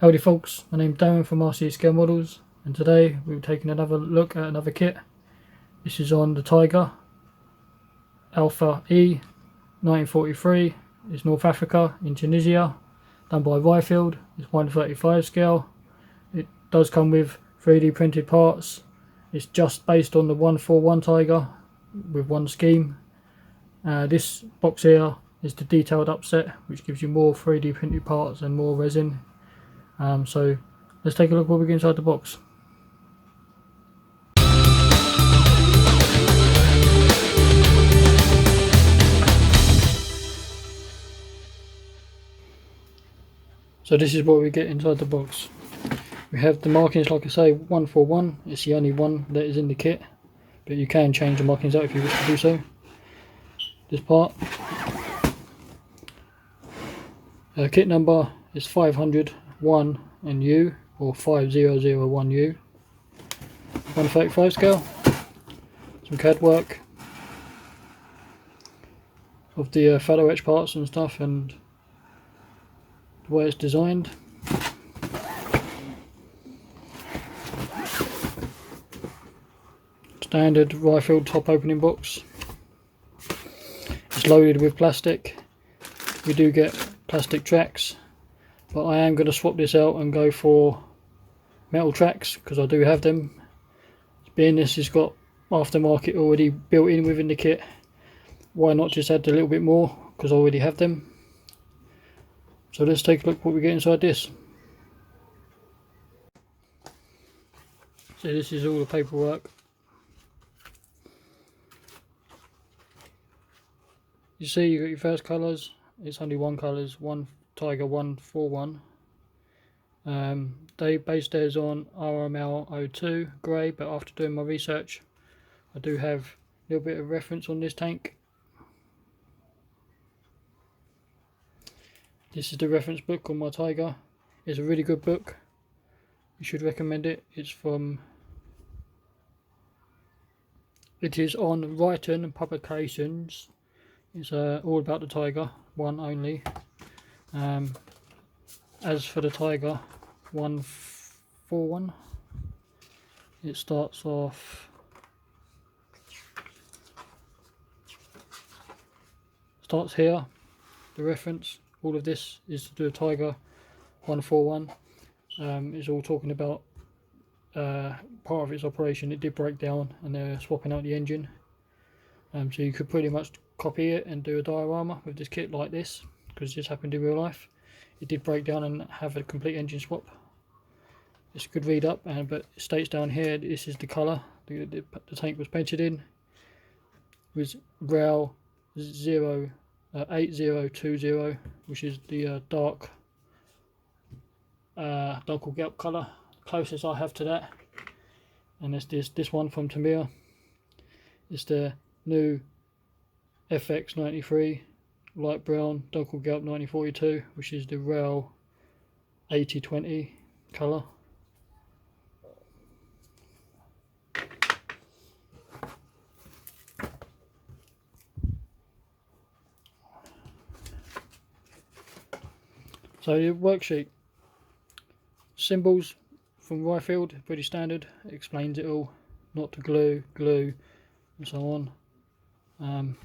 Howdy folks, my name's Darren from RC Scale Models, and today we're taking another look at another kit. This is on the Tiger Alpha E 1943. It's North Africa in Tunisia, done by Rye Field. It's 1/35 scale. It does come with 3D printed parts. It's just based on the 141 Tiger with one scheme. This box here is the detailed upset, which gives you more 3D printed parts and more resin. So let's take a look what we get inside the box. So this is what we get inside the box. We have the markings, like I say, 141. It's the only one that is in the kit, but you can change the markings out if you wish to do so. This part, kit number is 501 and U, or 5001U. 135 scale. Some CAD work of the photo etch parts and stuff, and the way it's designed. Standard Rye Field top opening box. It's loaded with plastic. We do get plastic tracks, but I am going to swap this out and go for metal tracks because I do have them. Being this has got aftermarket already built in within the kit, why not just add a little bit more because I already have them. So let's take a look what we get inside this. So this is all the paperwork. You see you got your first colours. It's only one colours, one Tiger 141. They based theirs on RML 02 grey, but after doing my research I do have a little bit of reference on this tank. This is the reference book on my Tiger. It's a really good book. You should recommend it. It is on Wrighton Publications. It's all about the Tiger, one only. As for the Tiger 141, it starts here, the reference. All of this is to do a Tiger 141. It's all talking about part of its operation. It did break down and they're swapping out the engine. So you could pretty much copy it and do a diorama with this kit like this, because this happened in real life. It did break down and have a complete engine swap. It's a good read up, but it states down here this is the colour the tank was painted in. It was RAL 8020, which is the dark gallp colour, closest I have to that. And there's this one from Tamir. It's the new FX 93 light brown gallp 1942, which is the RAL 8020 colour. So your worksheet, symbols from Rye Field, pretty standard. It explains it all, not to glue, and so on.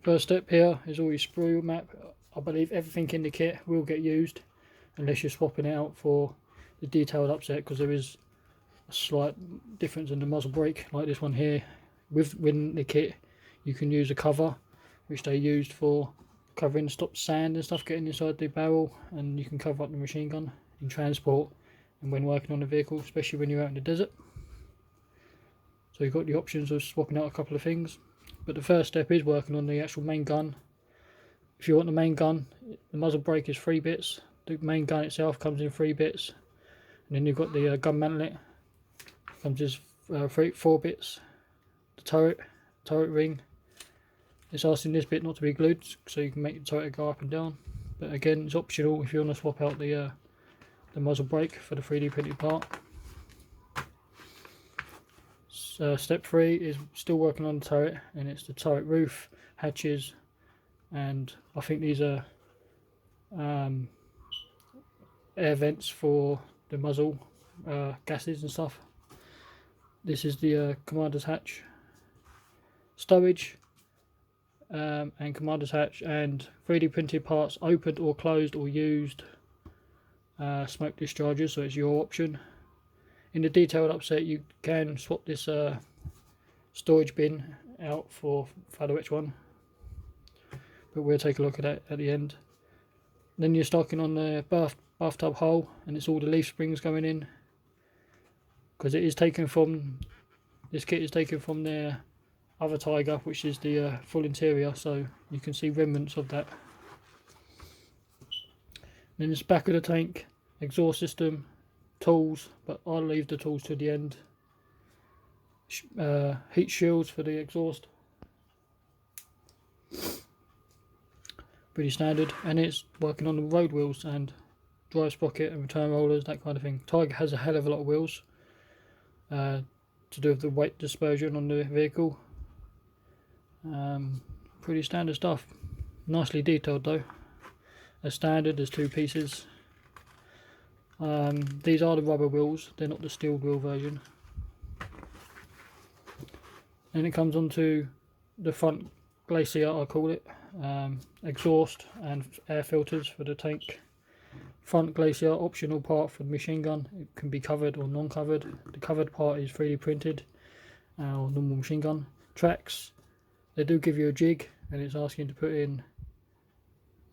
First step here is all your sprue map. I believe everything in the kit will get used unless you're swapping it out for the detailed upset, because there is a slight difference in the muzzle brake, like this one here. Within the kit you can use a cover which they used for covering, stop sand and stuff getting inside the barrel, and you can cover up the machine gun in transport and when working on the vehicle, especially when you're out in the desert. So you've got the options of swapping out a couple of things, but the first step is working on the actual main gun. If you want the main gun, the muzzle brake is 3 bits, the main gun itself comes in 3 bits, and then you've got the gun mantlet, comes as 4 bits, the turret ring. It's asking this bit not to be glued, so you can make the turret go up and down, but again it's optional if you want to swap out the muzzle brake for the 3D printed part. Step 3 is still working on the turret, and it's the turret roof, hatches, and I think these are air vents for the muzzle, gases and stuff. This is the commander's hatch, stowage, and commander's hatch, and 3D printed parts opened or closed or used, smoke discharges, so it's your option. In the detailed upset you can swap this storage bin out for photo etch one, but we'll take a look at that at the end. Then you're stocking on the bathtub hole, and it's all the leaf springs going in, because it is taken from, this kit is taken from the other Tiger, which is the full interior, so you can see remnants of that. Then this back of the tank, exhaust system, tools, but I'll leave the tools to the end. Heat shields for the exhaust, pretty standard, and it's working on the road wheels and drive sprocket and return rollers, that kind of thing. Tiger has a hell of a lot of wheels to do with the weight dispersion on the vehicle. Pretty standard stuff, nicely detailed though. As standard, there's two pieces. These are the rubber wheels, they're not the steel wheel version. Then it comes onto the front glacier, I call it, exhaust and air filters for the tank. Front glacier, optional part for the machine gun, it can be covered or non-covered. The covered part is 3D printed, or normal machine gun. Tracks, they do give you a jig, and it's asking to put in,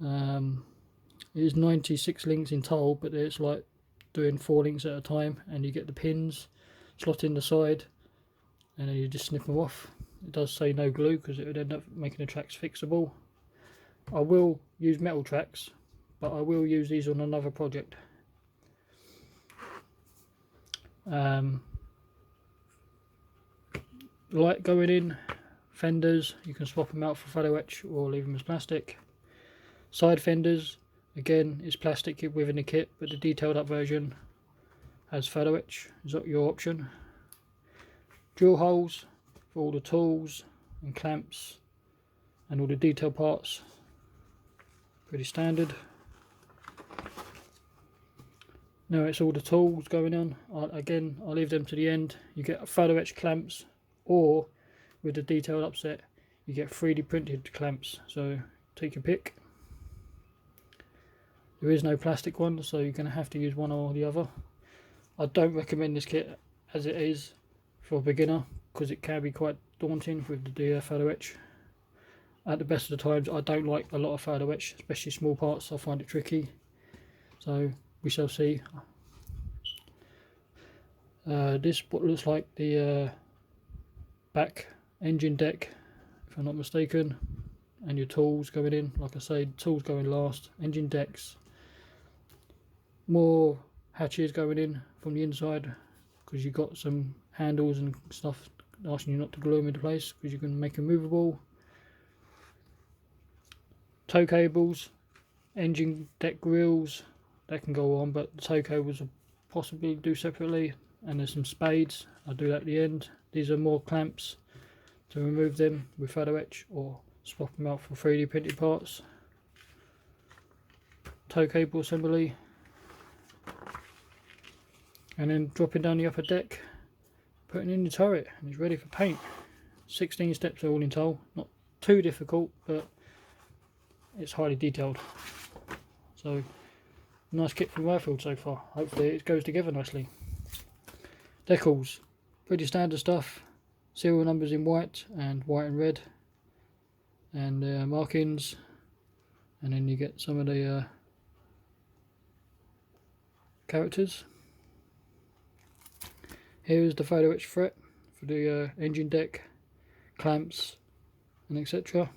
it is 96 links in total, but it's like doing 4 links at a time, and you get the pins slot in the side, and then you just snip them off. It does say no glue because it would end up making the tracks fixable. I will use metal tracks, but I will use these on another project. Light going in, fenders, you can swap them out for photo etch or leave them as plastic. Side fenders, again, it's plastic within the kit, but the detailed up version has photo etch, is your option. Drill holes for all the tools and clamps and all the detail parts, pretty standard. Now it's all the tools going on. Again, I'll leave them to the end. You get photo etch clamps, or with the detailed upset you get 3D printed clamps, so take your pick. There is no plastic one, so you're going to have to use one or the other. I don't recommend this kit as it is for a beginner, because it can be quite daunting with the photo etch. At the best of the times, I don't like a lot of photo etch, especially small parts. I find it tricky, so we shall see. This what looks like the back engine deck, if I'm not mistaken, and your tools going in. Like I say, tools going last, engine decks, more hatches going in from the inside, because you've got some handles and stuff asking you not to glue them into place, because you can make them movable. Tow cables, engine deck grills, that can go on, but the tow cables will possibly do separately. And there's some spades, I'll do that at the end. These are more clamps to remove them with photo etch or swap them out for 3D printed parts. Tow cable assembly, and then dropping down the upper deck, putting in the turret, and it's ready for paint. 16 steps all in total, not too difficult, but it's highly detailed. So nice kit from Rye Field so far. Hopefully it goes together nicely. Decals, pretty standard stuff. Serial numbers in white and red, and markings, and then you get some of the characters. Here is the photo etch fret for the engine deck, clamps, and etc.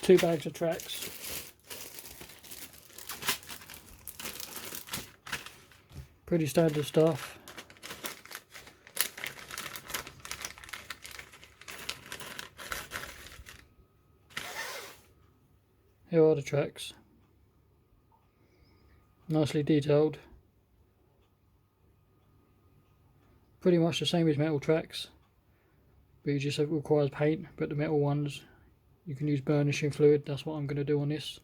Two bags of tracks. Pretty standard stuff. Here are the tracks. Nicely detailed. pretty much the same as metal tracks, but it just requires paint. But the metal ones, you can use burnishing fluid. That's what I'm going to do on this.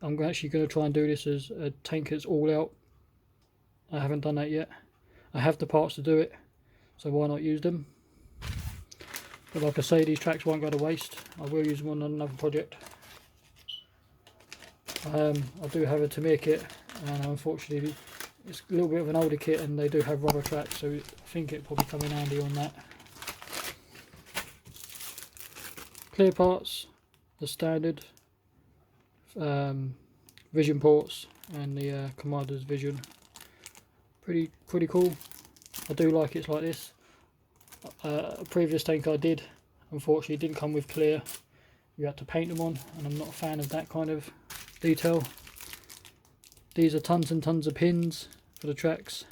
I'm actually going to try and do this as a tank that's all out. I haven't done that yet. I have the parts to do it, so why not use them? But like I say, these tracks won't go to waste. I will use them on another project. I do have a Tamir kit, and unfortunately it's a little bit of an older kit, and they do have rubber tracks, so I think it'll probably come in handy on that. Clear parts, the standard vision ports and the commander's vision. Pretty cool. I do like it's like this. A previous tank I did, unfortunately didn't come with clear. You had to paint them on, and I'm not a fan of that kind of detail. These are tons and tons of pins for the tracks.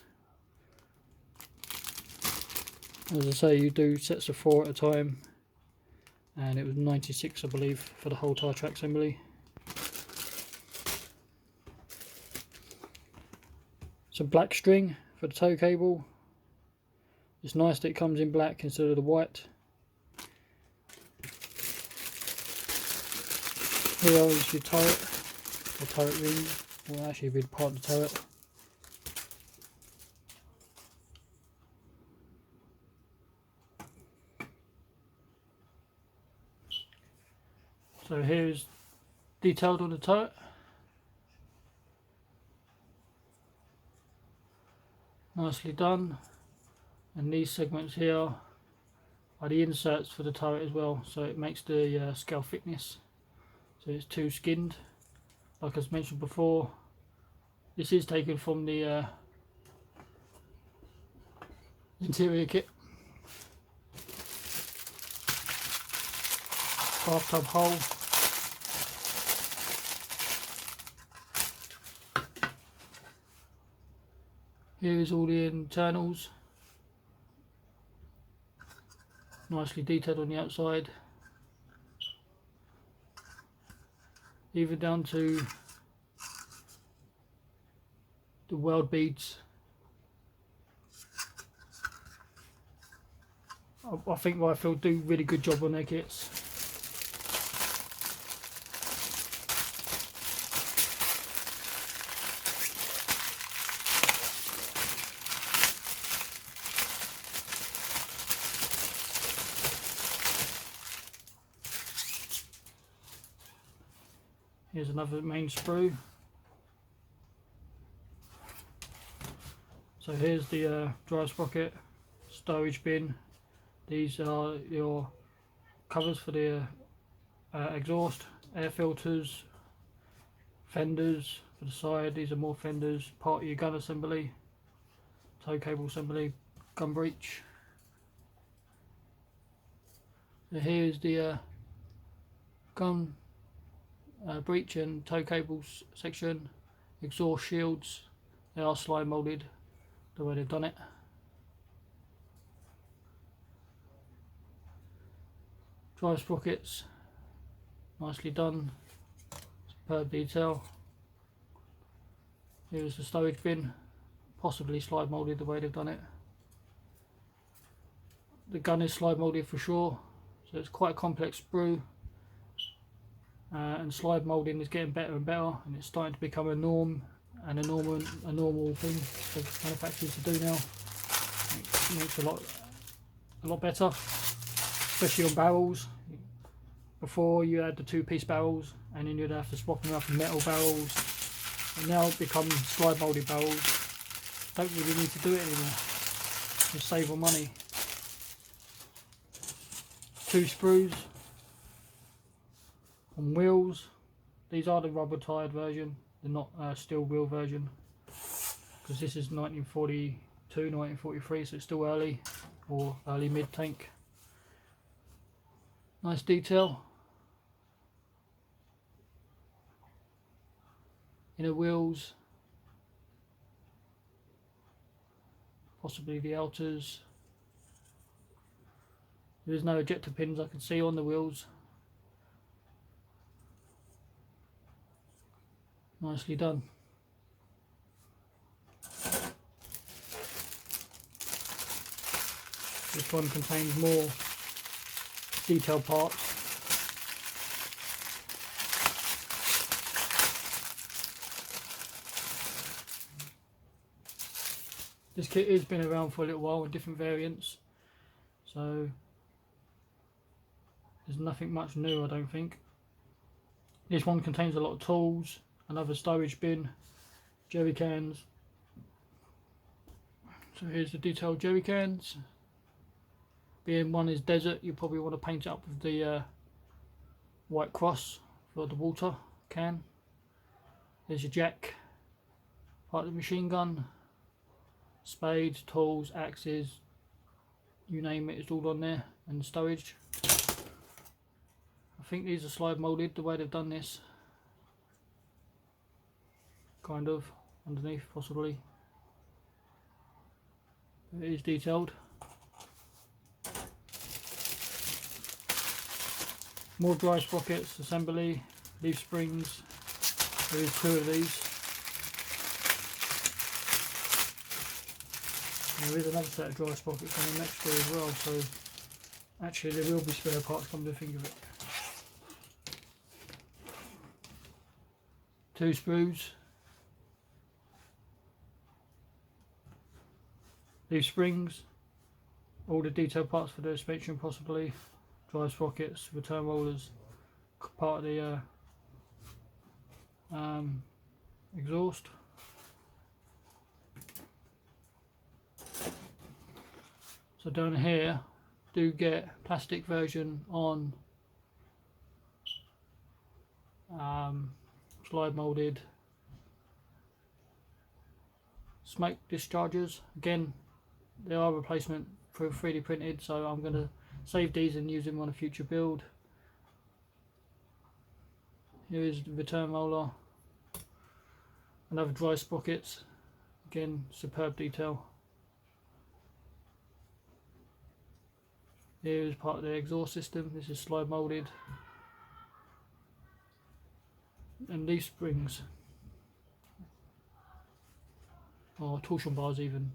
As I say, you do sets of 4 at a time, and it was 96 I believe for the whole entire track assembly. Some black string for the tow cable. It's nice that it comes in black instead of the white. Here is your turret, the turret ring, well actually be part of the turret. So here's detailed on the turret. Nicely done. And these segments here are the inserts for the turret as well, so it makes the scale thickness. So it's 2 skinned. Like I mentioned before, this is taken from the interior kit. Bathtub hole. Here is all the internals. Nicely detailed on the outside. Even down to the weld beads. I think Rye Field do really good job on their kits. Here's another main sprue. So here's the drive sprocket, stowage bin. These are your covers for the exhaust, air filters, fenders for the side. These are more fenders, part of your gun assembly, tow cable assembly, gun breech. So here's the gun breech and tow cables section. Exhaust shields, they are slide molded the way they've done it. Drive sprockets, nicely done, superb detail. Here's the stowage bin, possibly slide molded the way they've done it. The gun is slide molded for sure, so it's quite a complex sprue. And slide moulding is getting better and better, and it's starting to become a norm and a normal thing for manufacturers to do now. It makes a lot better, especially on barrels. Before you had the 2-piece barrels, and then you'd have to swap them up in metal barrels, and now it becomes slide moulded barrels. Don't really need to do it anymore. Just save on money. 2 sprues on wheels. These are the rubber tired version, they're not steel wheel version, because this is 1942, 1943, so it's still early or early mid tank. Nice detail. Inner wheels, possibly the outers. There's no ejector pins I can see on the wheels. Nicely done. This one contains more detailed parts. This kit has been around for a little while with different variants, so there's nothing much new, I don't think. This one contains a lot of tools, another storage bin, jerry cans. So here's the detailed jerry cans. Being one is desert, you probably want to paint it up with the white cross for the water can. There's your jack, part of the machine gun, spades, tools, axes, you name it, it's all on there, and storage. I think these are slide moulded the way they've done this. Kind of, underneath possibly. It is detailed. More dry sprockets, assembly, leaf springs. There is 2 of these. And there is another set of dry sprockets on the next door as well, so actually there will be spare parts, come to think of it. 2 sprues. Leaf springs. All the detailed parts for the suspension possibly. Dry sprockets, return rollers, part of the exhaust. So down here do get plastic version on slide moulded smoke dischargers. Again, they are replacement for 3D printed, so I'm going to save these and use them on a future build. Here is the return roller, another dry sprockets, again superb detail. Here is part of the exhaust system, this is slide moulded, and leaf springs, or torsion bars even.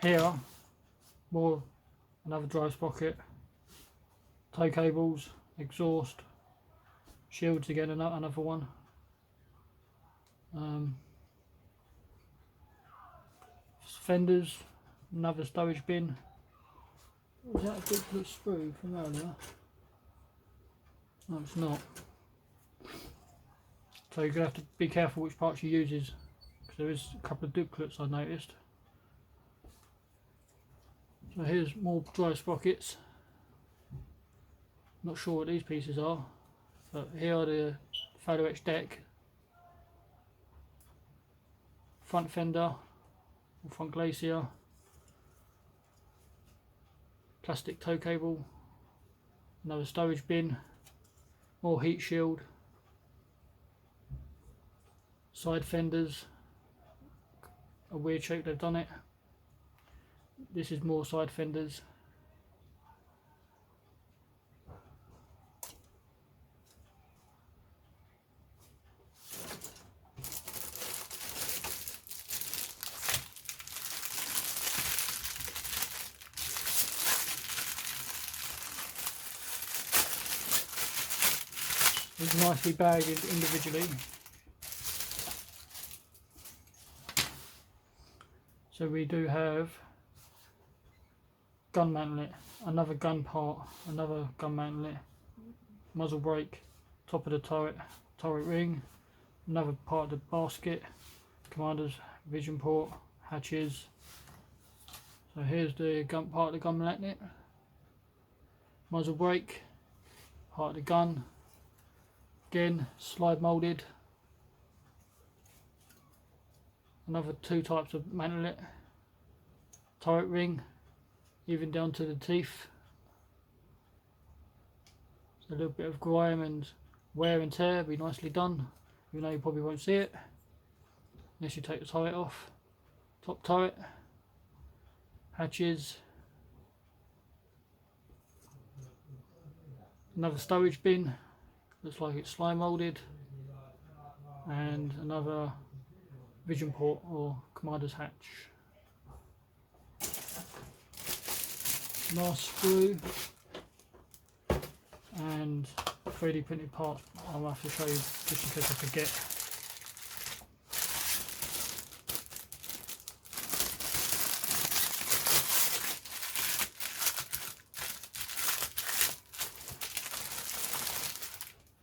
Here, another dry sprocket, tow cables, exhaust, shields again, another one. Fenders, another storage bin. Was that a duplicate sprue from earlier? No, it's not. So you're going to have to be careful which parts you use, because there is a couple of duplicates I noticed. So here's more dry sprockets. Not sure what these pieces are, but here are the photo etched deck, front fender, front glacier, plastic tow cable, another storage bin, more heat shield, side fenders, a weird shape they've done it. This is more side fenders. It's nicely bagged individually. So we do have gun mantlet, another gun part, another gun mantlet, muzzle brake, top of the turret ring, another part of the basket, commander's vision port, hatches. So here's the gun part of the gun mantlet, muzzle brake, part of the gun, again slide moulded, another 2 types of mantlet, turret ring, even down to the teeth. So a little bit of grime and wear and tear, be nicely done, even though you probably won't see it unless you take the turret off. Top turret, hatches, Another storage bin, looks like it's slime moulded, and another vision port or commander's hatch. Nice sprue and 3D printed part. I'll have to show you just in case I forget.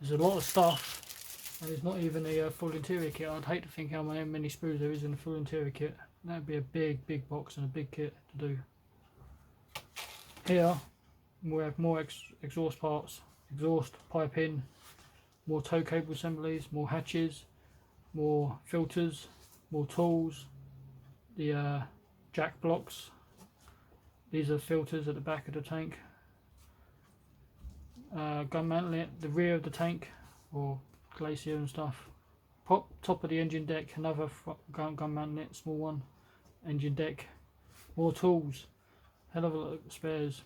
There's a lot of stuff, and it's not even a full interior kit. I'd hate to think how many sprues there is in a full interior kit. That'd be a big box and a big kit to do. Here we have more exhaust parts, exhaust piping, more tow cable assemblies, more hatches, more filters, more tools, the jack blocks. These are filters at the back of the tank. Gun mantlet, the rear of the tank, or glacier and stuff. Top of the engine deck, another gun mantlet, small one. Engine deck, more tools, hell of a lot of spares,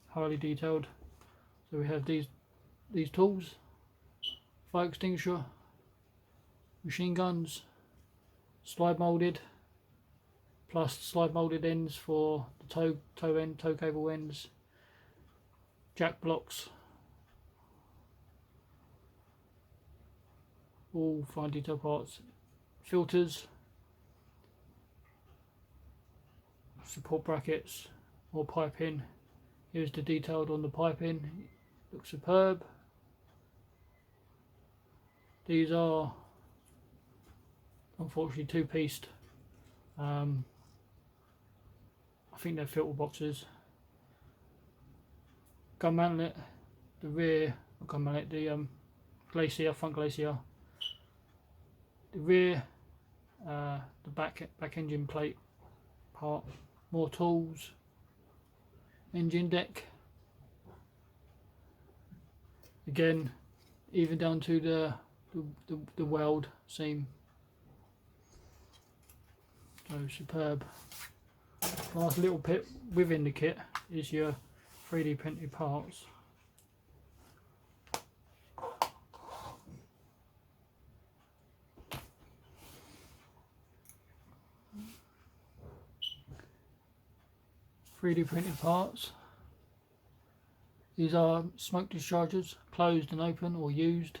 highly detailed. So we have these tools, fire extinguisher, machine guns, slide moulded, plus slide moulded ends for the tow cable ends, jack blocks, all fine detail parts, filters, support brackets, more piping. Here's the detailed on the piping, looks superb. These are unfortunately two-pieced. I think they're filter boxes. Gun mantlet, the rear gun mantlet, the glacier, front glacier, the rear, the back engine plate part, more tools, engine deck, again even down to the weld seam. So superb. Last little bit within the kit is your 3D printed parts. Printed parts. These are smoke dischargers, closed and open or used.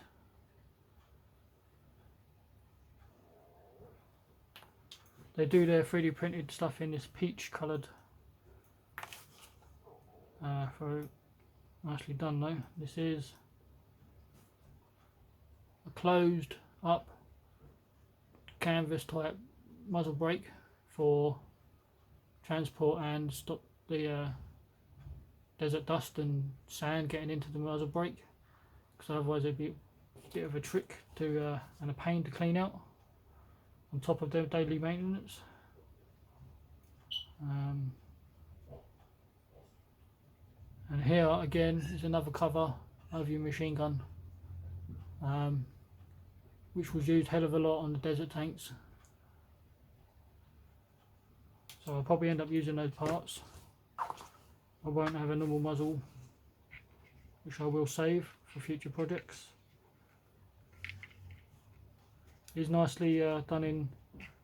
They do their 3D printed stuff in this peach coloured. Nicely done though. This is a closed up canvas type muzzle brake for transport and stop the desert dust and sand getting into the muzzle brake, because otherwise it'd be a bit of a trick to and a pain to clean out on top of their daily maintenance. And here again is another cover over your machine gun, which was used hell of a lot on the desert tanks. So I'll probably end up using those parts. I won't have a normal muzzle, which I will save for future projects. It's nicely done in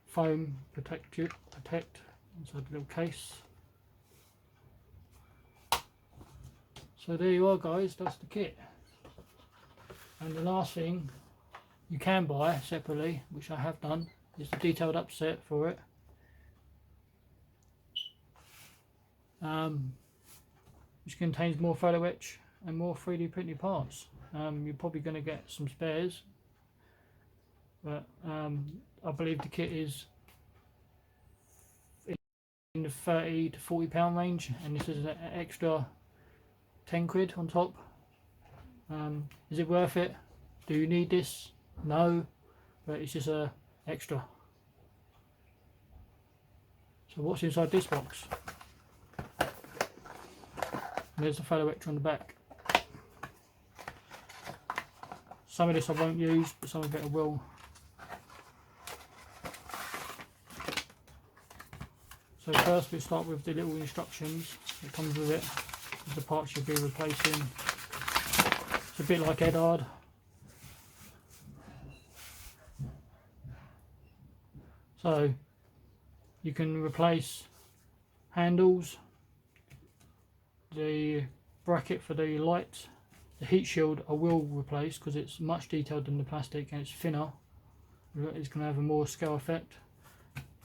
foam protect inside the little case. So there you are guys, that's the kit. And the last thing you can buy separately, which I have done, is the detailed upset for it. Which contains more photo etch and more 3D printed parts. You're probably going to get some spares, but I believe the kit is in the £30 to £40 range, and this is an extra 10 quid on top. Is it worth it? Do you need this? No, but it's just a extra. So what's inside this box? There's the photo etcher on the back. Some of this I won't use, but some of it I will. So first we start with the little instructions that comes with it, the parts you'll be replacing, It's a bit like Edard. So you can replace handles, the bracket for the lights, the heat shield I will replace because it's much detailed than the plastic and it's thinner. It's going to have a more scale effect.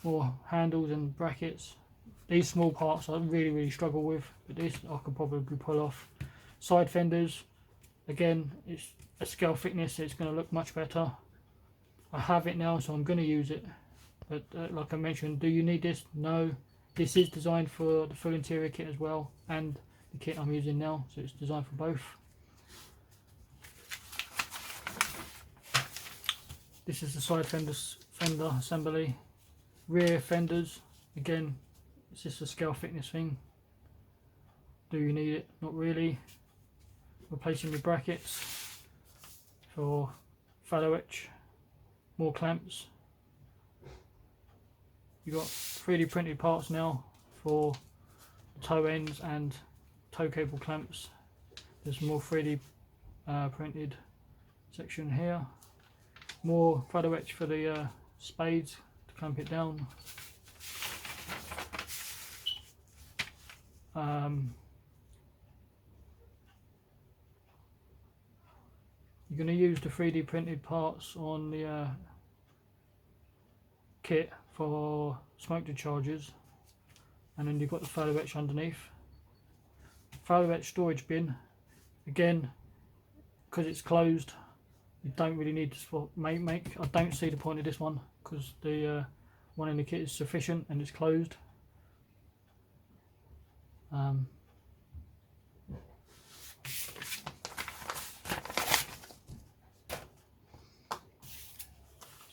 More handles and brackets. These small parts I really struggle with, but this I can probably pull off. Side fenders, again, it's a scale thickness, so it's going to look much better. I have it now, so I'm going to use it. But like I mentioned, do you need this? No. This is designed for the full interior kit as well, and the kit I'm using now, so it's designed for both. This is the side fender assembly. Rear fenders, again, it's just a scale thickness thing. Do you need it? Not really. Replacing the brackets for fallow etch, more clamps. You've got 3D printed parts now for toe ends and toe cable clamps. There's more 3D printed section here. More fallow etch for the spades to clamp it down. You're going to use the 3D printed parts on the kit for smoke discharges, and then you've got the fallow etch underneath. Fallow etch storage bin, again, because it's closed, you don't really need to make. I don't see the point of this one because the one in the kit is sufficient and it's closed.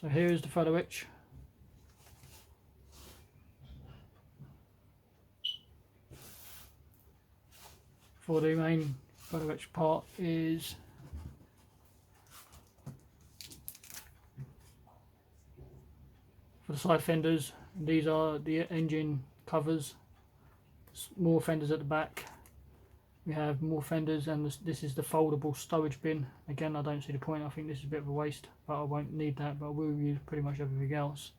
So here is the fallow etch. For the main fallow etch part is for the side fenders. These are the engine covers. More fenders at the back. We have more fenders, and this is the foldable stowage bin. Again, I don't see the point. I think this is a bit of a waste, but I won't need that, but I will use pretty much everything else.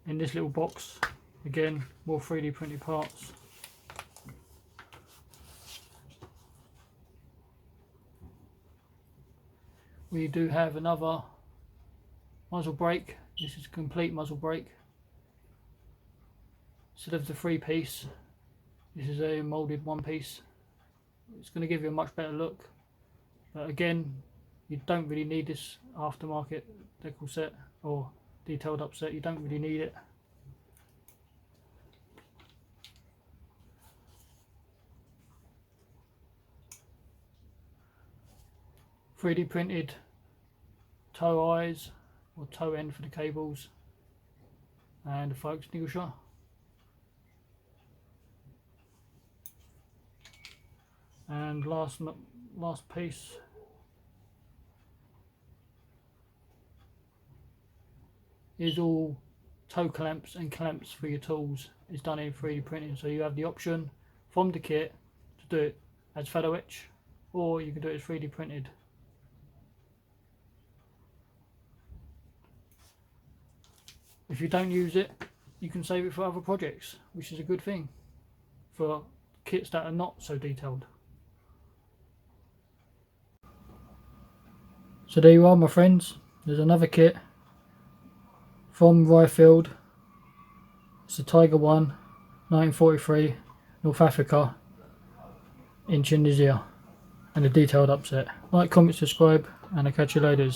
In this little box, again, more 3D printed parts. We do have another muzzle brake. This is a complete muzzle brake. Instead of the 3-piece, this is a moulded 1-piece. It's going to give you a much better look. But again, you don't really need this aftermarket decal set or detailed up set. You don't really need it. .3D printed toe eyes or toe end for the cables, and a fire extinguisher. And last piece is all toe clamps and clamps for your tools. It's done in 3D printing, so you have the option from the kit to do it as fallow etch, or you can do it as 3D printed. If you don't use it, you can save it for other projects, which is a good thing for kits that are not so detailed. So there you are, my friends. There's another kit from Rye Field. It's the Tiger 1, 1943, North Africa, in Tunisia, and a detailed upset. Like, comment, subscribe, and I'll catch you later.